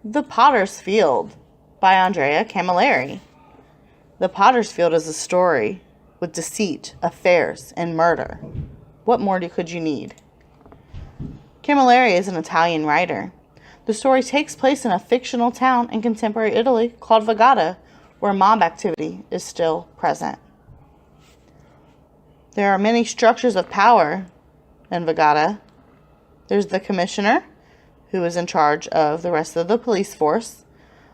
The Potter's Field by Andrea Camilleri. The Potter's Field is a story with deceit, affairs, and murder. What more could you need? Camilleri is an Italian writer. The story takes place in a fictional town in contemporary Italy called Vagata, where mob activity is still present. There are many structures of power in Vagata. There's the commissioner, who is in charge of the rest of the police force.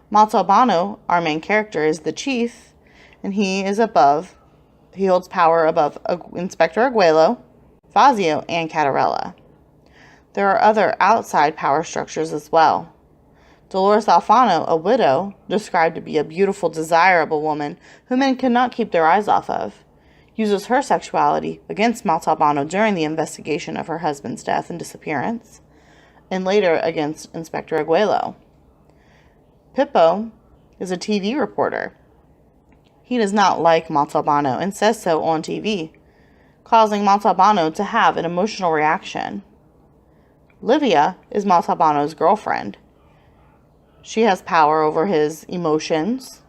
Montalbano, our main character, is the chief, and he holds power above Inspector Aguelo, Fazio, and Cattarella. There are other outside power structures as well. Dolores Alfano, a widow, described to be a beautiful, desirable woman who men could not keep their eyes off of, uses her sexuality against Montalbano during the investigation of her husband's death and disappearance, and later against Inspector Aguelo. Pippo is a TV reporter. He does not like Montalbano and says so on TV, causing Montalbano to have an emotional reaction. Livia is Montalbano's girlfriend. She has power over his emotions.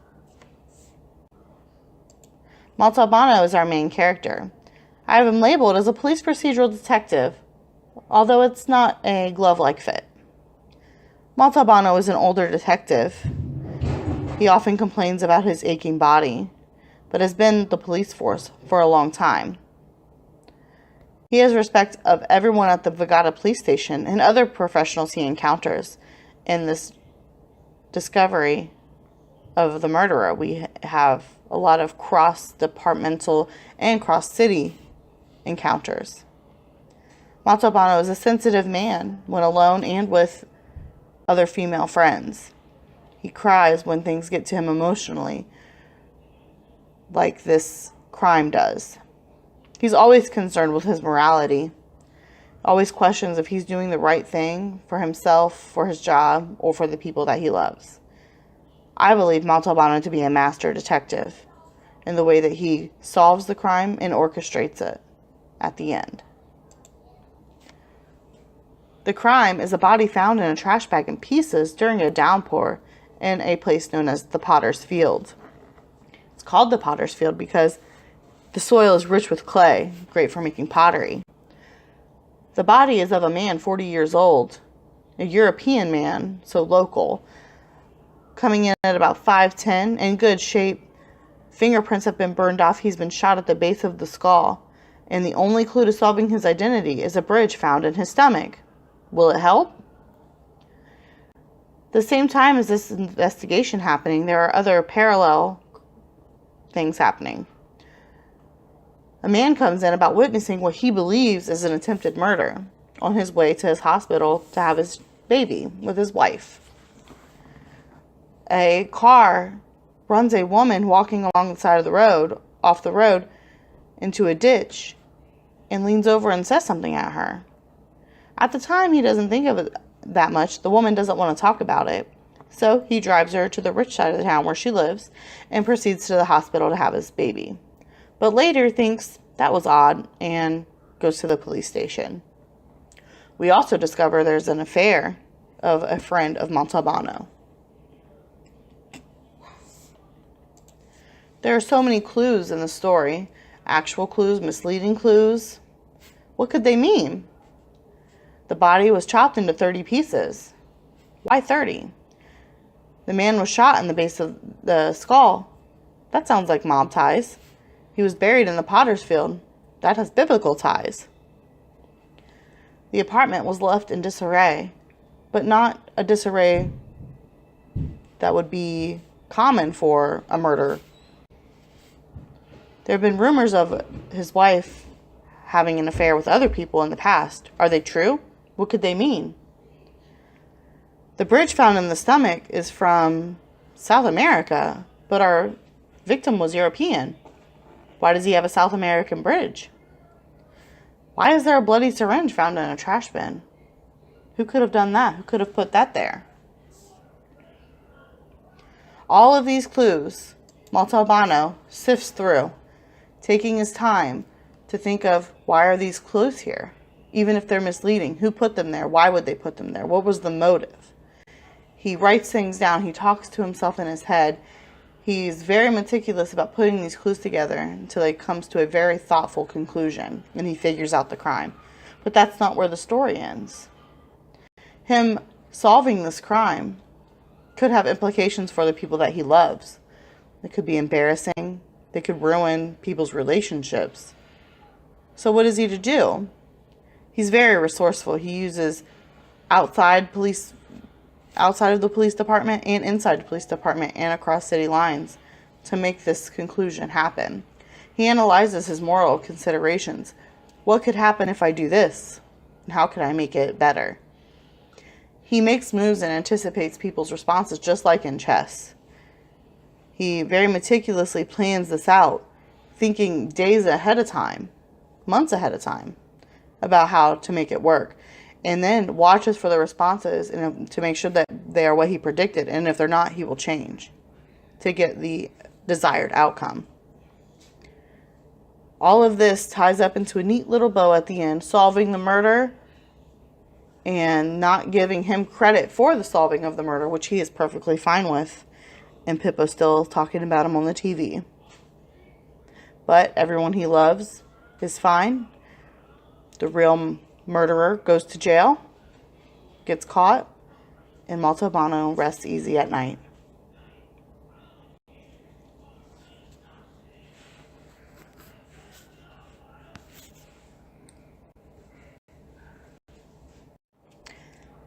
Montalbano is our main character. I have him labeled as a police procedural detective, although it's not a glove-like fit. Montalbano is an older detective. He often complains about his aching body, but has been in the police force for a long time. He has respect of everyone at the Vagata police station and other professionals he encounters in this discovery of the murderer. We have a lot of cross-departmental and cross-city encounters. Montalbano is a sensitive man when alone and with other female friends. He cries when things get to him emotionally, like this crime does. He's always concerned with his morality, always questions if he's doing the right thing for himself, for his job, or for the people that he loves. I believe Montalbano to be a master detective in the way that he solves the crime and orchestrates it at the end. The crime is a body found in a trash bag in pieces during a downpour in a place known as the Potter's Field. It's called the Potter's Field because the soil is rich with clay, great for making pottery. The body is of a man 40 years old, a European man, so local, coming in at about 5'10", in good shape. Fingerprints have been burned off. He's been shot at the base of the skull, and the only clue to solving his identity is a bridge found in his stomach. Will it help? The same time as this investigation happening, there are other parallel things happening. A man comes in about witnessing what he believes is an attempted murder on his way to his hospital to have his baby with his wife. A car runs a woman walking along the side of the road, off the road, into a ditch, and leans over and says something at her. At the time, he doesn't think of it that much. The woman doesn't want to talk about it. So he drives her to the rich side of the town where she lives and proceeds to the hospital to have his baby. But later thinks that was odd and goes to the police station. We also discover there's an affair of a friend of Montalbano. There are so many clues in the story. Actual clues, misleading clues. What could they mean? The body was chopped into 30 pieces. Why 30? The man was shot in the base of the skull. That sounds like mob ties. He was buried in the Potter's Field. That has biblical ties. The apartment was left in disarray, but not a disarray that would be common for a murder. There have been rumors of his wife having an affair with other people in the past. Are they true? What could they mean? The bridge found in the stomach is from South America, but our victim was European. Why does he have a South American bridge? Why is there a bloody syringe found in a trash bin? Who could have done that? Who could have put that there? All of these clues, Montalbano sifts through, taking his time to think of, why are these clues here? Even if they're misleading, who put them there? Why would they put them there? What was the motive? He writes things down. He talks to himself in his head. He's very meticulous about putting these clues together until he comes to a very thoughtful conclusion, and he figures out the crime. But that's not where the story ends. Him solving this crime could have implications for the people that he loves. It could be embarrassing. They could ruin people's relationships. So what is he to do? He's very resourceful. He uses outside of the police department and inside the police department and across city lines to make this conclusion happen. He analyzes his moral considerations. What could happen if I do this? And how could I make it better? He makes moves and anticipates people's responses, just like in chess. He very meticulously plans this out, thinking days ahead of time, months ahead of time, about how to make it work. And then watches for the responses and to make sure that they are what he predicted. And if they're not, he will change to get the desired outcome. All of this ties up into a neat little bow at the end, solving the murder and not giving him credit for the solving of the murder, which he is perfectly fine with. And Pippa's still talking about him on the TV. But everyone he loves is fine. The real murderer goes to jail, gets caught, and Montalbano rests easy at night.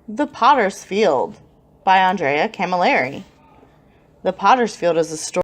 The Potter's Field by Andrea Camilleri. The Potter's Field is a story